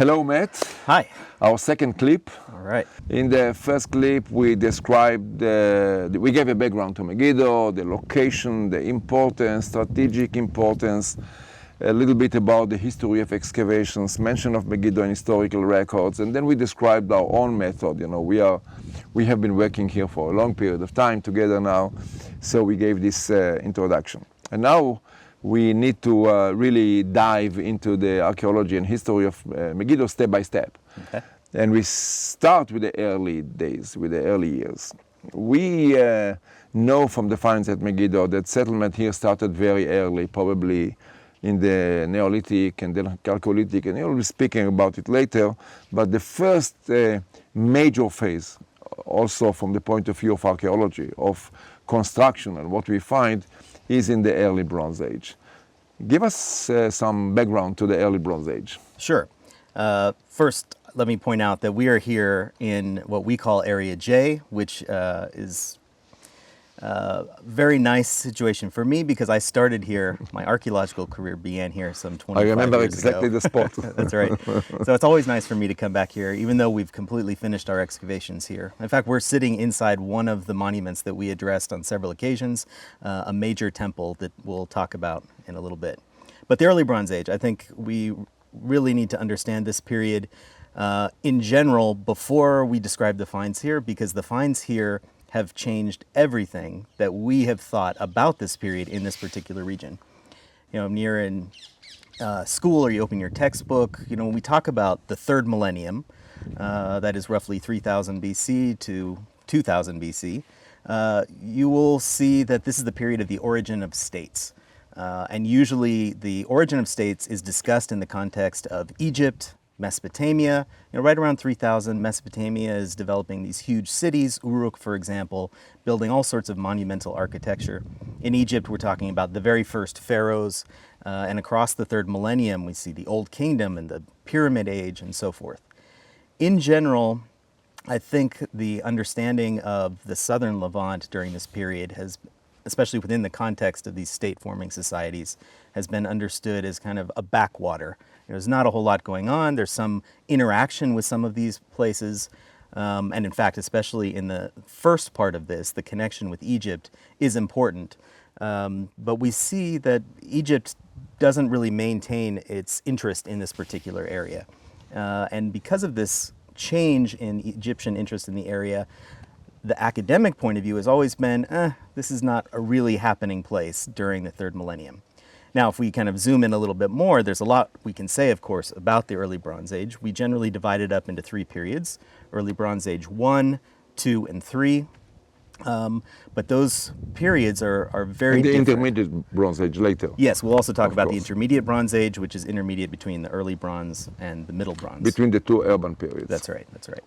Hello, Matt. Hi. Our second clip. All right. In the first clip, we described, we gave a background to Megiddo, the location, the importance, strategic importance, a little bit about the history of excavations, mention of Megiddo in historical records, and then we described our own method. You know, we have been working here for a long period of time together now, so we gave this introduction. And now we need to really dive into the archaeology and history of Megiddo step by step. Okay. And we start with the early days, with the early years. We know from the finds at Megiddo that settlement here started very early, probably in the Neolithic and the Chalcolithic, and you'll be speaking about it later. But the first major phase, also from the point of view of archaeology, of construction and what we find, is in the early Bronze Age. Give us some background to the early Bronze Age. Sure. First, let me point out that we are here in what we call Area J, which is a very nice situation for me because I started here, my archaeological career began here some 25 years ago. I remember exactly the spot. That's right. So it's always nice for me to come back here, even though we've completely finished our excavations here. In fact, we're sitting inside one of the monuments that we addressed on several occasions, a major temple that we'll talk about in a little bit. But the early Bronze Age, I think we really need to understand this period in general before we describe the finds here, because the finds here have changed everything that we have thought about this period in this particular region. You know, when you're in school or you open your textbook, you know, when we talk about the third millennium, that is roughly 3000 BC to 2000 BC, you will see that this is the period of the origin of states. And usually the origin of states is discussed in the context of Egypt, Mesopotamia. You know, right around 3000, Mesopotamia is developing these huge cities, Uruk, for example, building all sorts of monumental architecture. In Egypt, we're talking about the very first pharaohs, and across the third millennium, we see the Old Kingdom and the Pyramid Age and so forth. In general, I think the understanding of the southern Levant during this period has, especially within the context of these state-forming societies, has been understood as kind of a backwater. There's not a whole lot going on. There's some interaction with some of these places. And in fact, especially in the first part of this, the connection with Egypt is important. But we see that Egypt doesn't really maintain its interest in this particular area. And because of this change in Egyptian interest in the area, the academic point of view has always been, this is not a really happening place during the third millennium. Now, if we kind of zoom in a little bit more, there's a lot we can say, of course, about the early Bronze Age. We generally divide it up into three periods: early Bronze Age 1, 2, and 3. But those periods are very and the different. intermediate Bronze Age later. Yes, we'll also talk about the course. intermediate Bronze Age, which is intermediate between the early Bronze and the middle Bronze. Between the two urban periods. That's right, that's right.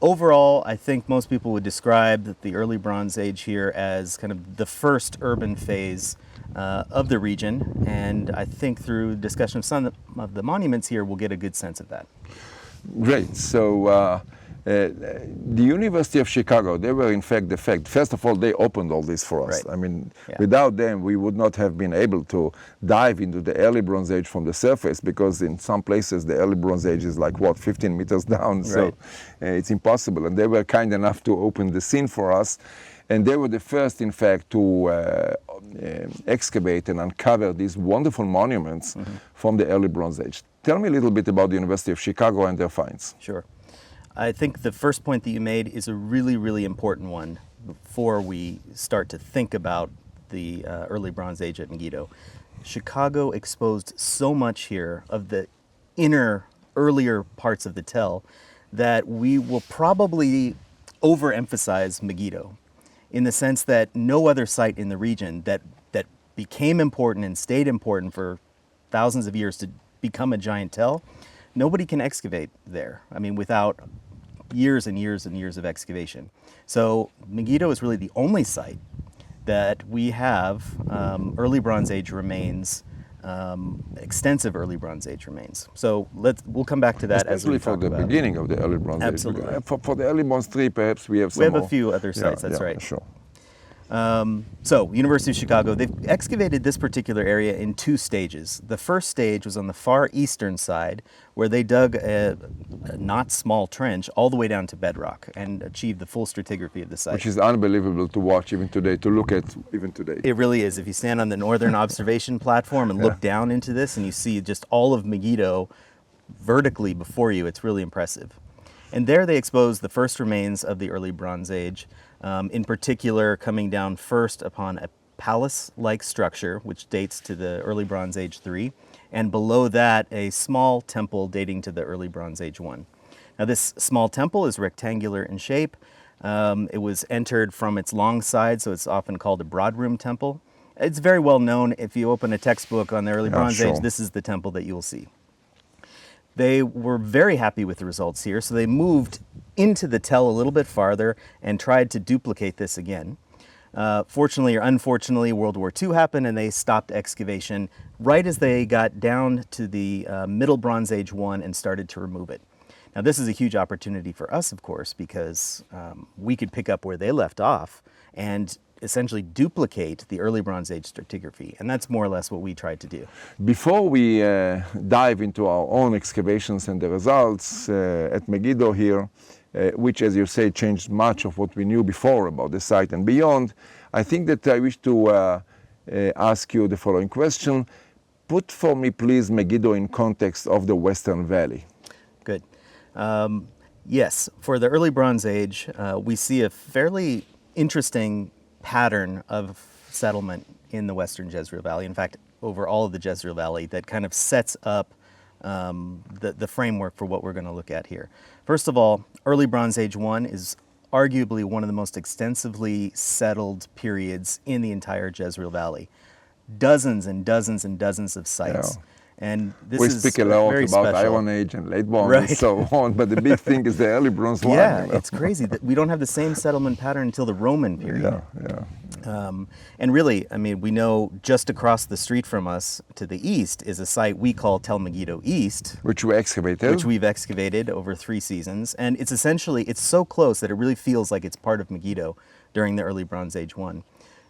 Overall, I think most people would describe the early Bronze Age here as kind of the first urban phase of the region, and I think through discussion of some of the monuments here, we'll get a good sense of that. Great. So the University of Chicago, they were in fact first of all, they opened all this for us. Right. I mean, Yeah. without them, we would not have been able to dive into the early Bronze Age from the surface, because in some places, the early Bronze Age is like, 15 meters down. So Right. it's impossible. And they were kind enough to open the scene for us. And they were the first, in fact, to excavate and uncover these wonderful monuments from the early Bronze Age. Tell me a little bit about the University of Chicago and their finds. Sure. I think the first point that you made is a really, really important one before we start to think about the early Bronze Age at Megiddo. Chicago exposed so much here of the inner, earlier parts of the Tel that we will probably overemphasize Megiddo, in the sense that no other site in the region that became important and stayed important for thousands of years to become a giant Tel, nobody can excavate there. I mean, without years and years and years of excavation. So Megiddo is really the only site that we have early Bronze Age remains, extensive early Bronze Age remains. So we'll come back to that as we Especially talk for the about beginning of the early Bronze Absolutely. Age. For the early Bronze 3, perhaps we have some We have more. a few other sites, that's right. Sure. So, University of Chicago, they've excavated this particular area in two stages. The first stage was on the far eastern side, where they dug a not small trench all the way down to bedrock and achieved the full stratigraphy of the site. Which is unbelievable to watch even today, to look at even today. It really is. If you stand on the northern observation platform and look down into this and you see just all of Megiddo vertically before you, it's really impressive. And there they exposed the first remains of the early Bronze Age, in particular coming down first upon a palace-like structure, which dates to the early Bronze Age 3, and below that a small temple dating to the early Bronze Age 1. Now this small temple is rectangular in shape. It was entered from its long side, so it's often called a broad-room temple. It's very well known. If you open a textbook on the early Bronze Age, this is the temple that you will see. They were very happy with the results here, so they moved into the Tel a little bit farther and tried to duplicate this again. Fortunately or unfortunately, World War II happened and they stopped excavation right as they got down to the Middle Bronze Age 1 and started to remove it. Now this is a huge opportunity for us, of course, because we could pick up where they left off and essentially duplicate the early Bronze Age stratigraphy, and that's more or less what we tried to do. Before we dive into our own excavations and the results at Megiddo here, which, as you say, changed much of what we knew before about the site and beyond, I think that I wish to ask you the following question. Put for me, please, Megiddo in context of the Western Valley. Good. Yes, for the early Bronze Age, we see a fairly interesting pattern of settlement in the western Jezreel Valley. In fact, over all of the Jezreel Valley, that kind of sets up the framework for what we're going to look at here. First of all, early Bronze Age 1 is arguably one of the most extensively settled periods in the entire Jezreel Valley. Dozens and dozens and dozens of sites. Yeah. And this we is speak a lot very about special. Iron Age and late Bronze Right. and so on, but the big thing is the early Bronze one. Yeah, you know? it's crazy that we don't have the same settlement pattern until the Roman period. Yeah. And really, I mean, we know just across the street from us to the east is a site we call Tel Megiddo East, Which we excavated. which we've excavated over 3 seasons. And it's essentially, it's so close that it really feels like it's part of Megiddo during the early Bronze Age 1.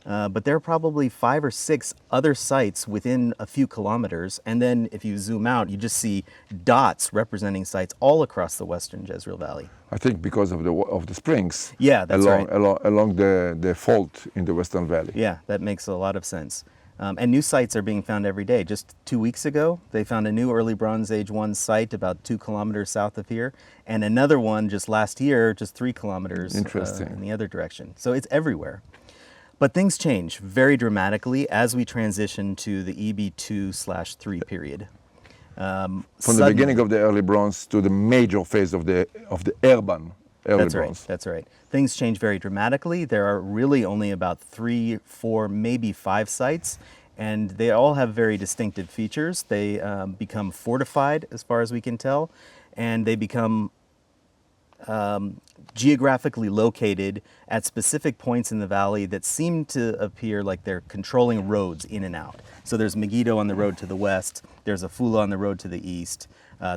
But there are probably 5 or 6 other sites within a few kilometers. And then if you zoom out, you just see dots representing sites all across the western Jezreel Valley. I think because of the springs. Yeah, that's along, right. Along the fault in the Western Valley. Yeah, that makes a lot of sense. And new sites are being found every day. Just 2 weeks ago, they found a new early Bronze Age 1 site about 2 kilometers south of here, and another one just last year, just 3 kilometers in the other direction. So it's everywhere. But things change very dramatically as we transition to the EP2/3 period. From the beginning of the early Bronze to the major phase of the urban early That's Bronze. right, that's right. Things change very dramatically. There are really only about 3, 4, maybe 5 sites, and they all have very distinctive features. They become fortified, as far as we can tell, and they become geographically located at specific points in the valley that seem to appear like they're controlling roads in and out. So there's Megiddo on the road to the west, there's Afula on the road to the east,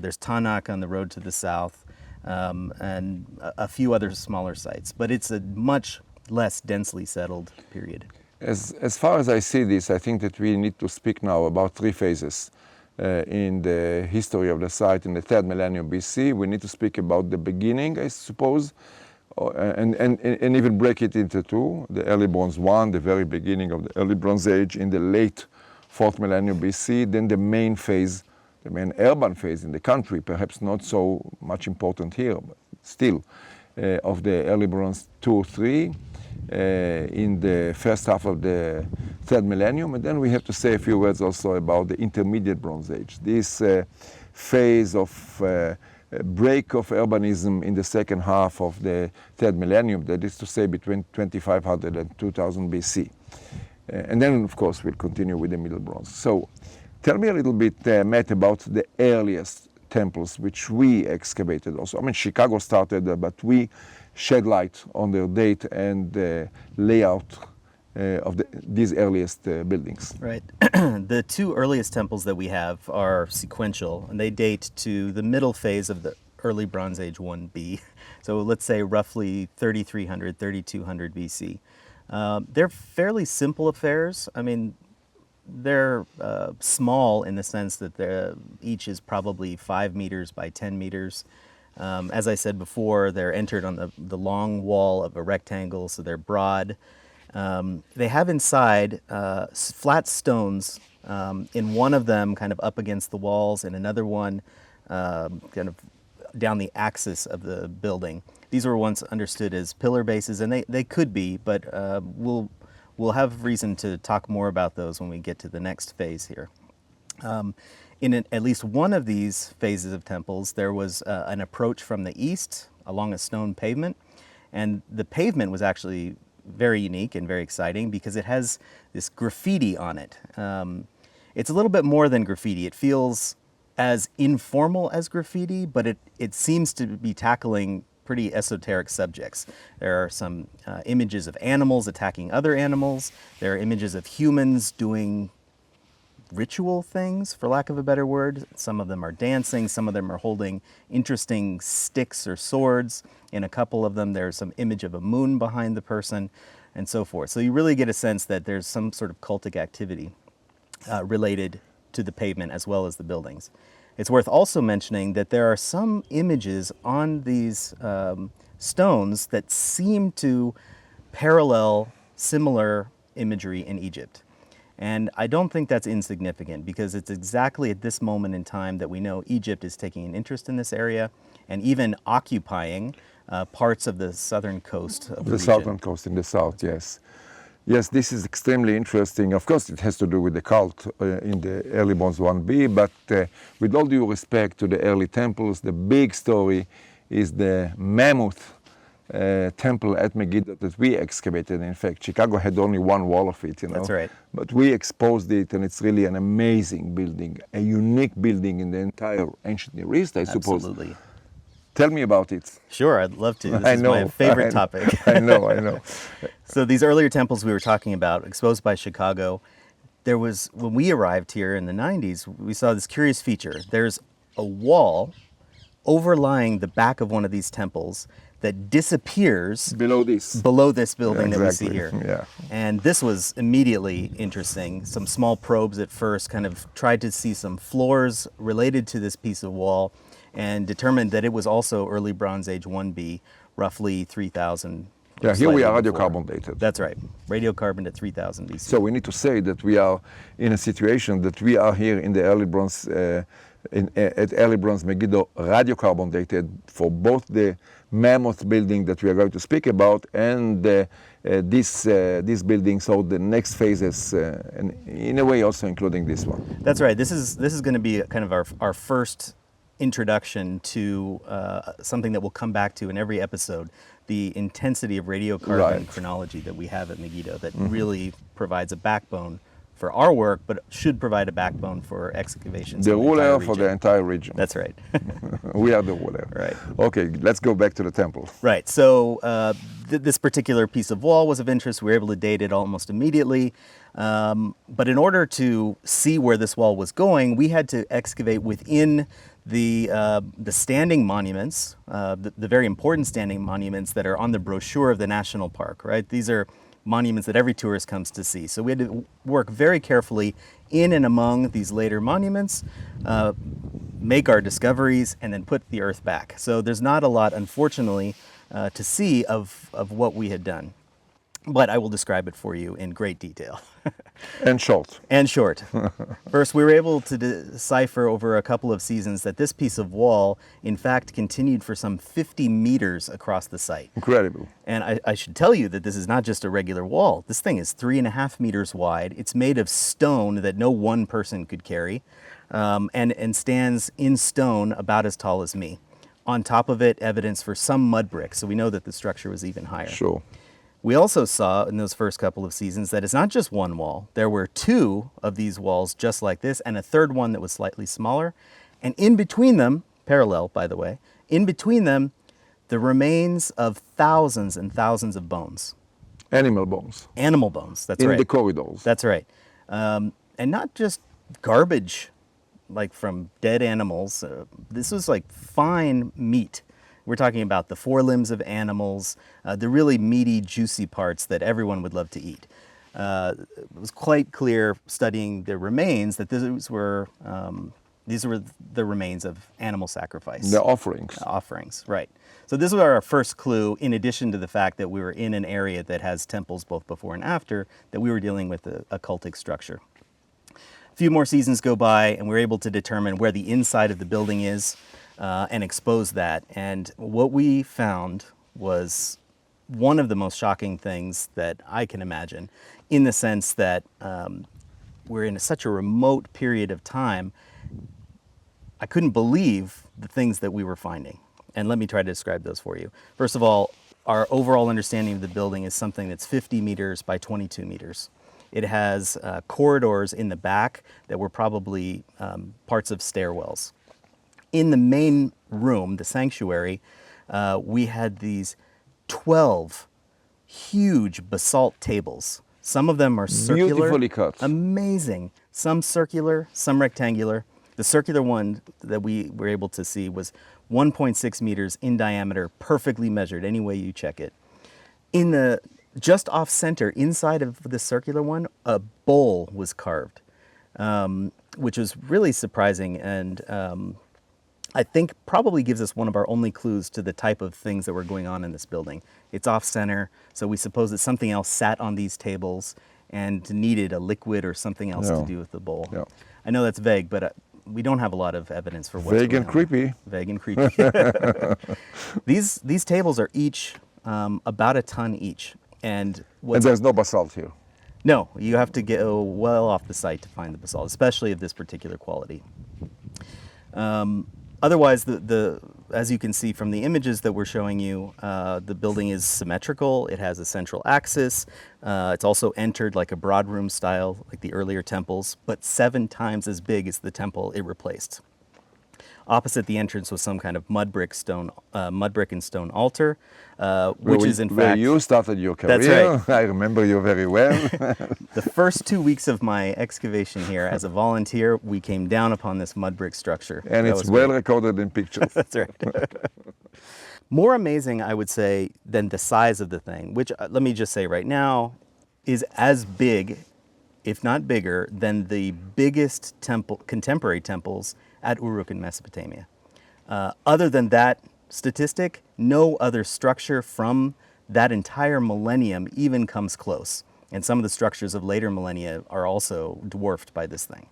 there's Tanakh on the road to the south, and a few other smaller sites. But it's a much less densely settled period. As far as I see this, I think that we need to speak now about 3 phases. In the history of the site in the 3rd millennium BC. We need to speak about the beginning, I suppose, and even break it into 2. The early Bronze 1, the very beginning of the early Bronze Age in the late 4th millennium BC, then the main phase, the main urban phase in the country, perhaps not so much important here, but still, of the early Bronze 2 or 3. In the first half of the 3rd millennium, and then we have to say a few words also about the intermediate Bronze Age. This phase of break of urbanism in the second half of the 3rd millennium, that is to say between 2500 and 2000 BC. And then, of course, we'll continue with the Middle Bronze. So tell me a little bit, Matt, about the earliest temples which we excavated also. I mean, Chicago started, but we shed light on their date and layout of these earliest buildings. Right. The 2 earliest temples that we have are sequential, and they date to the middle phase of the early Bronze Age 1B. So let's say roughly 3300, 3200 BC. They're fairly simple affairs. I mean, they're small in the sense that each is probably 5 meters by 10 meters. As I said before, they're entered on the long wall of a rectangle, so they're broad. They have inside flat stones, in one of them kind of up against the walls, and another one kind of down the axis of the building. These were once understood as pillar bases, and they could be, but we'll have reason to talk more about those when we get to the next phase here. In at least one of these phases of temples, there was an approach from the east along a stone pavement, and the pavement was actually very unique and very exciting because it has this graffiti on it. It's a little bit more than graffiti. It feels as informal as graffiti, but it seems to be tackling pretty esoteric subjects. There are some images of animals attacking other animals. There are images of humans doing ritual things, for lack of a better word. Some of them are dancing, some of them are holding interesting sticks or swords. In a couple of them, there's some image of a moon behind the person, and so forth. So you really get a sense that there's some sort of cultic activity related to the pavement as well as the buildings. It's worth also mentioning that there are some images on these stones that seem to parallel similar imagery in Egypt. And I don't think that's insignificant because it's exactly at this moment in time that we know Egypt is taking an interest in this area and even occupying parts of the southern coast of the region. southern coast in the south, yes. Yes, this is extremely interesting. Of course, it has to do with the cult in the early Bronze 1B, but with all due respect to the early temples, the big story is the Mammoth temple at Megiddo that we excavated. In fact, Chicago had only one wall of it, you know. That's right. But we exposed it, and it's really an amazing building, a unique building in the entire ancient Near East, I suppose. Absolutely. Tell me about it. Sure, I'd love to. This is my favorite topic. I know. So these earlier temples we were talking about, exposed by Chicago, there was, when we arrived here in the 90s, we saw this curious feature. There's a wall overlying the back of one of these temples that disappears below this building that we see here. Yeah. And this was immediately interesting. Some small probes at first kind of tried to see some floors related to this piece of wall and determined that it was also early Bronze Age 1B, roughly 3,000. Yeah, here we are before. radiocarbon dated. That's right, radiocarbon at 3,000 BC. So we need to say that we are in a situation that we are here in the early Bronze, at early Bronze Megiddo, radiocarbon dated for both the Mammoth building that we are going to speak about and this building, so the next phases, and in a way also including this one. That's right. This is going to be kind of our first introduction to something that we'll come back to in every episode, the intensity of radiocarbon chronology that we have at Megiddo that really provides a backbone for our work, but should provide a backbone for excavations. The ruler for the entire region. That's right. We are the ruler. Right. Okay, let's go back to the temple. Right. So this particular piece of wall was of interest. We were able to date it almost immediately. But in order to see where this wall was going, we had to excavate within the standing monuments, the very important standing monuments that are on the brochure of the national park, right? These are monuments that every tourist comes to see. So we had to work very carefully in and among these later monuments, make our discoveries, and then put the earth back. So there's not a lot, unfortunately, to see of what we had done. But I will describe it for you in great detail. And short. And short. First, we were able to decipher over a couple of seasons that this piece of wall, in fact, continued for some 50 meters across the site. Incredible. And I should tell you that this is not just a regular wall. This thing is 3.5 meters wide. It's made of stone that no one person could carry, and stands in stone about as tall as me. On top of it, evidence for some mud bricks, so we know that the structure was even higher. Sure. We also saw in those first couple of seasons that it's not just one wall. There were 2 of these walls just like this and a third one that was slightly smaller. And in between them, parallel by the way, in between them, the remains of thousands and thousands of bones. Animal bones. Animal bones, that's right. In the corridors. That's right. And not just garbage like from dead animals. This was like fine meat. We're talking about the forelimbs of animals, the really meaty, juicy parts that everyone would love to eat. It was quite clear studying the remains that these were the remains of animal sacrifice. The offerings. Offerings, right. So this was our first clue, in addition to the fact that we were in an area that has temples both before and after, that we were dealing with a cultic structure. A few more seasons go by, and we're able to determine where the inside of the building is and expose that. And what we found was one of the most shocking things that I can imagine, in the sense that we're in such a remote period of time. I couldn't believe the things that we were finding. And let me try to describe those for you. First of all, our overall understanding of the building is something that's 50 meters by 22 meters. It has corridors in the back that were probably parts of stairwells. In the main room, the sanctuary, we had these 12 huge basalt tables. Some of them are circular. Beautifully cut. Amazing. Some circular, some rectangular. The circular one that we were able to see was 1.6 meters in diameter, perfectly measured any way you check it. In the just off center, inside of the circular one, a bowl was carved, which was really surprising, and I think probably gives us one of our only clues to the type of things that were going on in this building. It's off center, so we suppose that something else sat on these tables and needed a liquid or something else to do with the bowl. Yeah. I know that's vague, but we don't have a lot of evidence for what's Vague going and on. creepy. Vague and creepy. These tables are each about a ton each. And there's no basalt here. No, you have to go well off the site to find the basalt, especially of this particular quality. Otherwise, as you can see from the images that we're showing you, the building is symmetrical. It has a central axis. It's also entered like a broad room style, like the earlier temples, but 7 times as big as the temple it replaced. Opposite the entrance was some kind of mud brick and stone altar, which is in fact where you started your career. That's right. I remember you very well. The first 2 weeks of my excavation here as a volunteer, we came down upon this mud brick structure. And That it's was well great. recorded in pictures. That's right. More amazing, I would say, than the size of the thing, which let me just say right now, is as big, if not bigger, than the biggest contemporary temples at Uruk in Mesopotamia. Other than that statistic, no other structure from that entire millennium even comes close. And some of the structures of later millennia are also dwarfed by this thing.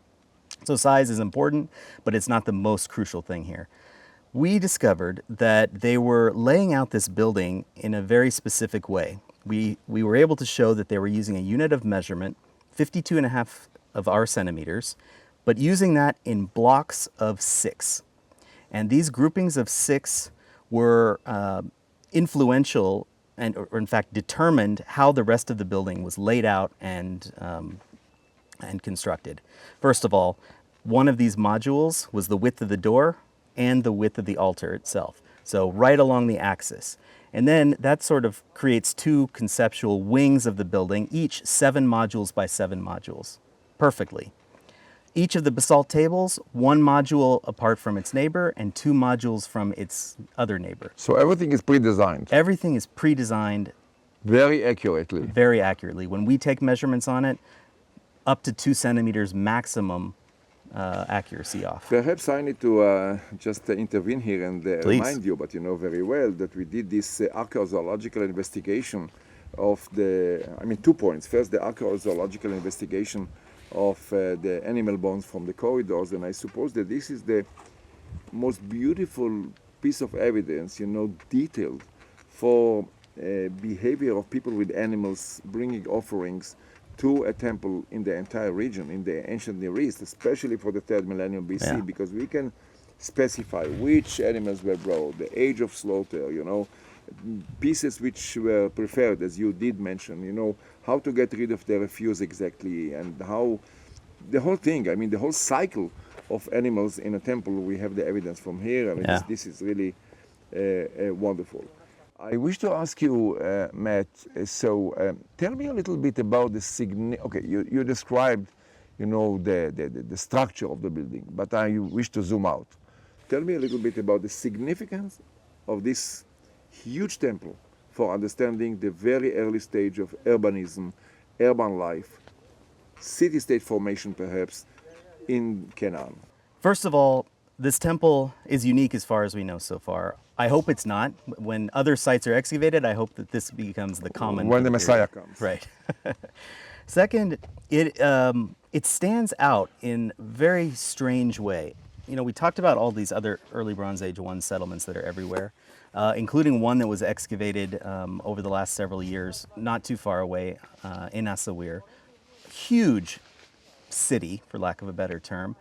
So size is important, but it's not the most crucial thing here. We discovered that they were laying out this building in a very specific way. We were able to show that they were using a unit of measurement, 52.5 of our centimeters, but using that in blocks of 6. And these groupings of 6 were influential or in fact determined how the rest of the building was laid out and constructed. First of all, one of these modules was the width of the door and the width of the altar itself. So right along the axis. And then that sort of creates 2 conceptual wings of the building, each 7 modules by 7 modules, perfectly. Each of the basalt tables, 1 module apart from its neighbor and 2 modules from its other neighbor. So everything is pre-designed. Everything is pre-designed Very accurately. very accurately. When we take measurements on it, up to 2 centimeters maximum accuracy off. Perhaps I need to just intervene here and remind you, but you know very well, that we did this archaeological investigation of 2 points. First, the archaeological investigation of the animal bones from the corridors, and I suppose that this is the most beautiful piece of evidence, detailed for behavior of people with animals bringing offerings to a temple in the entire region, in the ancient Near East, especially for the 3rd millennium BC, because we can specify which animals were brought, the age of slaughter, pieces which were preferred, as you did mention, how to get rid of the refuse exactly, and how the whole thing, the whole cycle of animals in a temple, we have the evidence from here. This is really wonderful. I wish to ask you, Matt, tell me a little bit about the okay, you described, the structure of the building, but I wish to zoom out. Tell me a little bit about the significance of this huge temple for understanding the very early stage of urbanism, urban life, city-state formation perhaps, in Canaan. First of all, this temple is unique as far as we know so far. I hope it's not. When other sites are excavated, I hope that this becomes the common. When the Messiah comes. Right. Second, it stands out in a very strange way. You know, we talked about all these other early Bronze Age 1 settlements that are everywhere, including one that was excavated over the last several years, not too far away in Asawir. Huge city, for lack of a better term,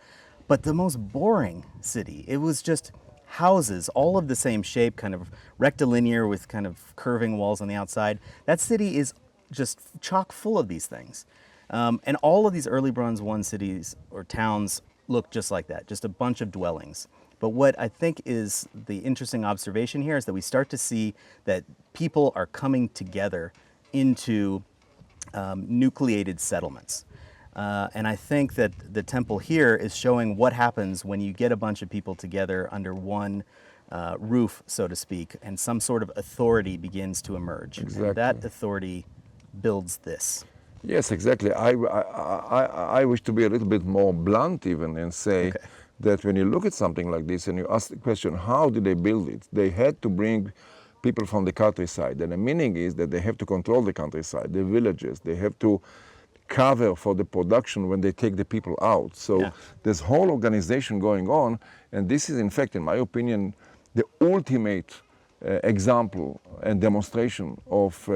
but the most boring city. It was just houses, all of the same shape, kind of rectilinear with kind of curving walls on the outside. That city is just chock full of these things. And all of these early Bronze 1 cities or towns look just like that, just a bunch of dwellings. But what I think is the interesting observation here is that we start to see that people are coming together into nucleated settlements. And I think that the temple here is showing what happens when you get a bunch of people together under one roof, so to speak, and some sort of authority begins to emerge. Exactly. And that authority builds this. Yes, exactly. I wish to be a little bit more blunt even and say that when you look at something like this and you ask the question, how did they build it? They had to bring people from the countryside. And the meaning is that they have to control the countryside, the villages. They have to cover for the production when they take the people out. So there's whole organization going on. And this is, in fact, in my opinion, the ultimate example and demonstration of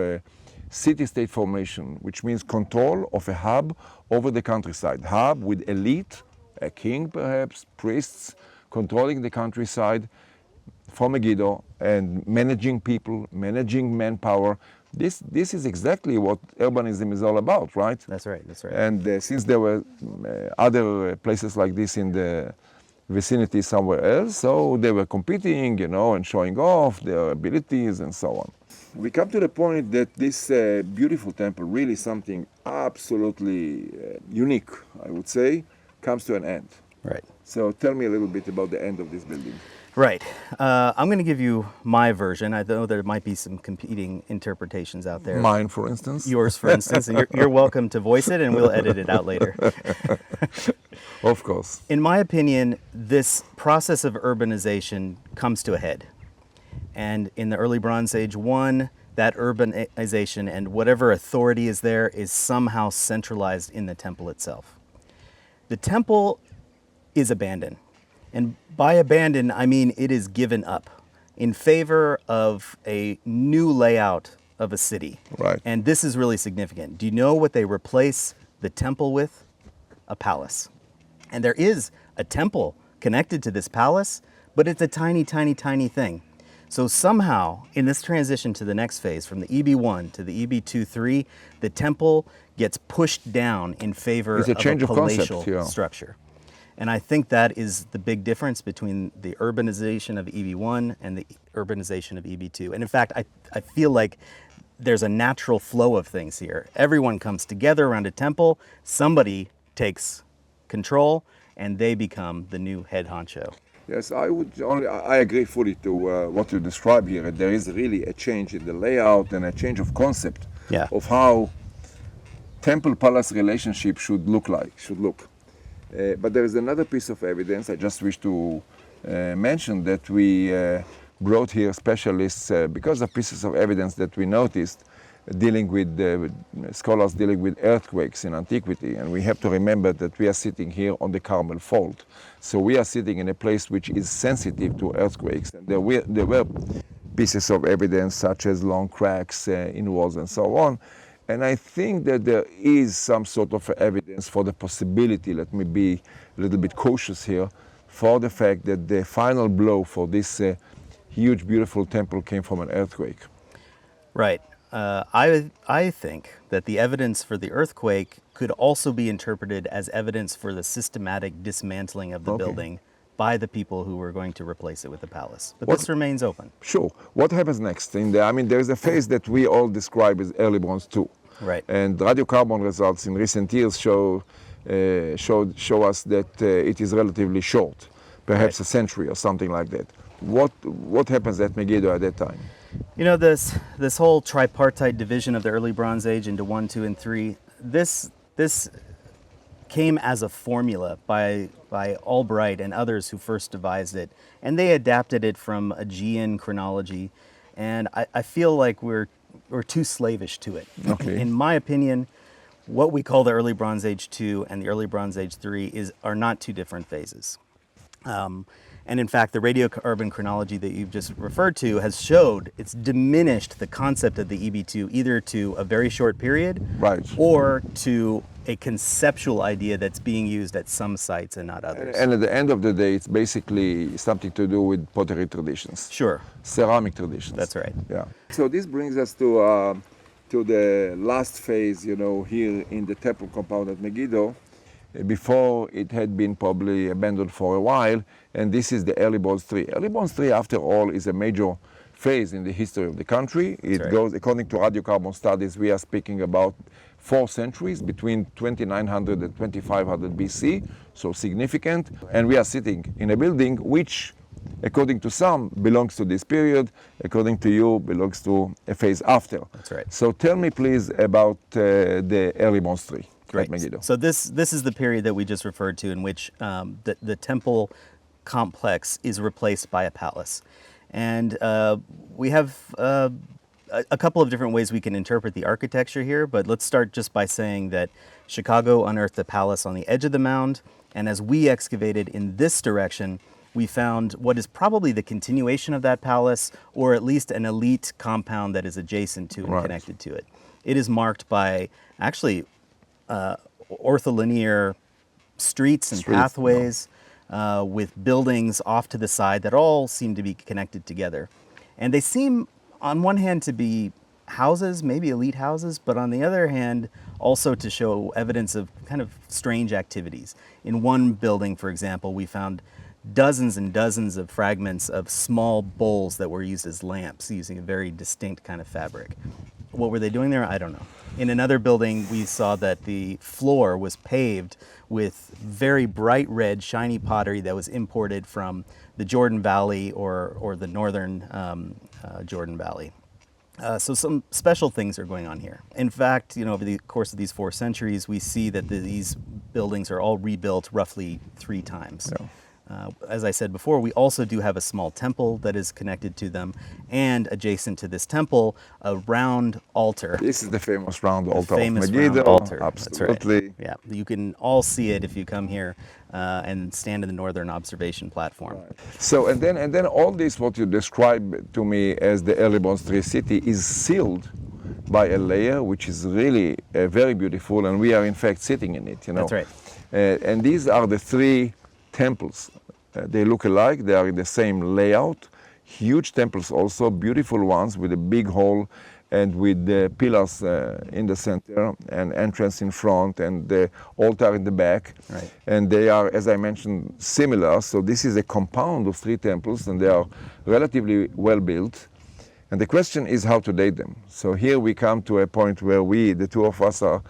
city-state formation, which means control of a hub over the countryside. Hub with elite, a king perhaps, priests, controlling the countryside from Megiddo and managing people, managing manpower. This is exactly what urbanism is all about, right? That's right, that's right. And since there were other places like this in the vicinity somewhere else, so they were competing, you know, and showing off their abilities and so on. We come to the point that this beautiful temple, really something absolutely unique, I would say, comes to an end. Right. So tell me a little bit about the end of this building. Right. I'm going to give you my version. I know there might be some competing interpretations out there. Mine, for instance. Yours, for instance. And you're welcome to voice it, and we'll edit it out later. Of course. In my opinion, this process of urbanization comes to a head. And in the early Bronze Age 1, that urbanization and whatever authority is there is somehow centralized in the temple itself. The temple is abandoned. And by abandoned, I mean it is given up in favor of a new layout of a city. Right. And this is really significant. Do you know what they replace the temple with? A palace. And there is a temple connected to this palace, but it's a tiny, tiny, tiny thing. So somehow, in this transition to the next phase, from the EB1 to the EB2-3, the temple gets pushed down in favor of a palatial structure. And I think that is the big difference between the urbanization of EB1 and the urbanization of EB2. And in fact, I feel like there's a natural flow of things here. Everyone comes together around a temple, somebody takes control, and they become the new head honcho. Yes, I agree fully to what you describe here. There is really a change in the layout and a change of concept of how temple-palace relationship should look. But there is another piece of evidence I just wish to mention that we brought here specialists because of pieces of evidence that we noticed dealing with scholars dealing with earthquakes in antiquity. And we have to remember that we are sitting here on the Carmel Fault. So we are sitting in a place which is sensitive to earthquakes. And there were pieces of evidence such as long cracks in walls and so on. And I think that there is some sort of evidence for the possibility, let me be a little bit cautious here, for the fact that the final blow for this huge, beautiful temple came from an earthquake. Right. I think that the evidence for the earthquake could also be interpreted as evidence for the systematic dismantling of the building by the people who were going to replace it with the palace. But this remains open. Sure. What happens next? There is a phase that we all describe as early Bronze 2. Right. And radiocarbon results in recent years show us that it is relatively short, perhaps a century or something like that. what happens at Megiddo at that time? You know, this whole tripartite division of the early Bronze Age into 1, 2, and 3, this came as a formula by Albright and others who first devised it, and they adapted it from Aegean chronology, and I feel like we're too slavish to it. Okay. In my opinion, what we call the early Bronze Age 2 and the early Bronze Age 3 are not two different phases. And in fact, the radio-urban chronology that you've just referred to has showed it's diminished the concept of the EB2 either to a very short period, Right. or to a conceptual idea that's being used at some sites and not others. And at the end of the day, it's basically something to do with pottery traditions. Sure. Ceramic traditions. That's right. Yeah. So this brings us to the last phase, you know, here in the temple compound at Megiddo. Before it had been probably abandoned for a while, and this is the early Bronze 3. Early Bronze 3, after all, is a major phase in the history of the country. It right. goes, according to radiocarbon studies, we are speaking about 4 centuries between 2900 and 2500 BC, so significant. And we are sitting in a building which, according to some, belongs to this period, according to you, belongs to a phase after. That's right. So tell me, please, about the early Bronze 3. Right. Megiddo. So this is the period that we just referred to in which the temple complex is replaced by a palace. And we have a couple of different ways we can interpret the architecture here, but let's start just by saying that Chicago unearthed the palace on the edge of the mound, and as we excavated in this direction, we found what is probably the continuation of that palace, or at least an elite compound that is adjacent to and Right. connected to it. It is marked by actually ortholinear streets and pathways with buildings off to the side that all seem to be connected together. And they seem, on one hand, to be houses, maybe elite houses, but on the other hand, also to show evidence of kind of strange activities. In one building, for example, we found dozens and dozens of fragments of small bowls that were used as lamps using a very distinct kind of fabric. What were they doing there? I don't know. In another building, we saw that the floor was paved with very bright red, shiny pottery that was imported from the Jordan Valley or the northern Jordan Valley. So some special things are going on here. In fact, you know, over the course of these 4 centuries, we see that these buildings are all rebuilt roughly 3 times. Yeah. As I said before, we also do have a small temple that is connected to them, and adjacent to this temple, a round altar. This is the famous round altar of Famous Megiddo. round altar. Absolutely. That's right. Yeah, you can all see it if you come here and stand in the northern observation platform. So and then all this what you describe to me as the early Bronze 3 city is sealed by a layer which is really very beautiful, and we are in fact sitting in it. You know. That's right. And these are the 3 temples. They look alike. They are in the same layout. Huge temples also, beautiful ones with a big hall and with the pillars in the center and entrance in front and the altar in the back. Right. And they are, as I mentioned, similar. So this is a compound of 3 temples, and they are relatively well built. And the question is how to date them. So here we come to a point where the 2 of us, are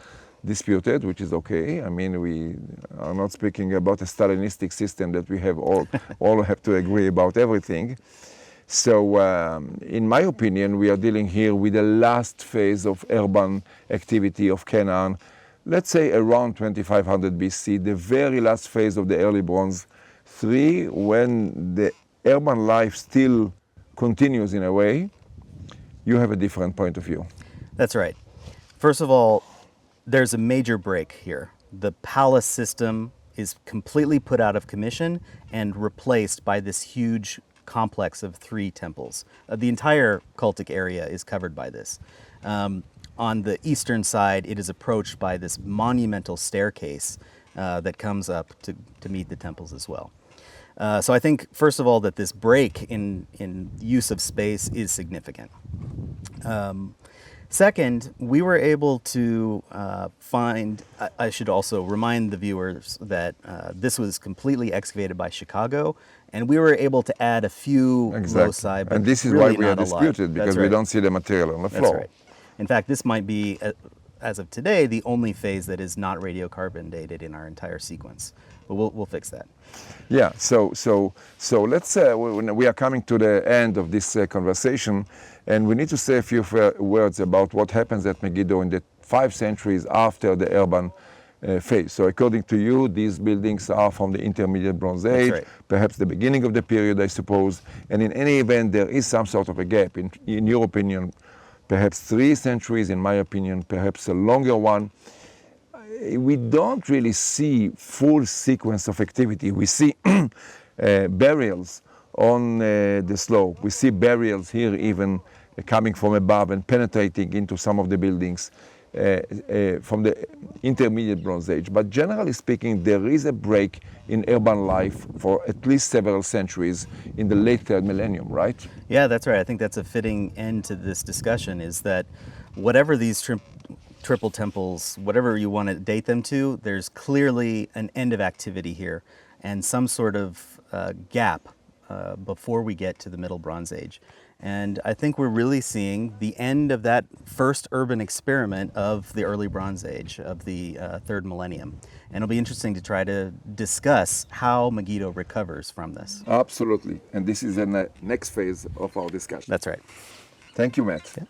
disputed, which is okay. I mean, we are not speaking about a Stalinistic system that we have all have to agree about everything. So in my opinion, we are dealing here with the last phase of urban activity of Canaan, let's say around 2500 BC, the very last phase of the early Bronze 3, when the urban life still continues in a way. You have a different point of view. That's right. First of all, there's a major break here. The palace system is completely put out of commission and replaced by this huge complex of 3 temples. The entire cultic area is covered by this. On the eastern side, it is approached by this monumental staircase that comes up to meet the temples as well. So I think, first of all, that this break in use of space is significant. Second, we were able to find, I should also remind the viewers that this was completely excavated by Chicago, and we were able to add a few loci, but and this is really why we are not a lot. disputed, because That's we right. don't see the material on the floor. That's right. In fact, this might be as of today, the only phase that is not radiocarbon dated in our entire sequence. But we'll fix that. Yeah, so let's, we are coming to the end of this conversation, and we need to say a few words about what happens at Megiddo in the 5 centuries after the urban phase. So according to you, these buildings are from the intermediate Bronze Age, right. perhaps the beginning of the period, I suppose, and in any event, there is some sort of a gap. In your opinion, perhaps 3 centuries, in my opinion, perhaps a longer one. We don't really see full sequence of activity. We see burials on the slope. We see burials here even coming from above and penetrating into some of the buildings from the intermediate Bronze Age. But generally speaking, there is a break in urban life for at least several centuries in the late 3rd millennium, right? Yeah, that's right. I think that's a fitting end to this discussion, is that whatever these triple temples, whatever you want to date them to, there's clearly an end of activity here and some sort of gap before we get to the Middle Bronze Age. And I think we're really seeing the end of that first urban experiment of the early Bronze Age, of the 3rd millennium. And it'll be interesting to try to discuss how Megiddo recovers from this. Absolutely. And this is the next phase of our discussion. That's right. Thank you, Matt. Yeah.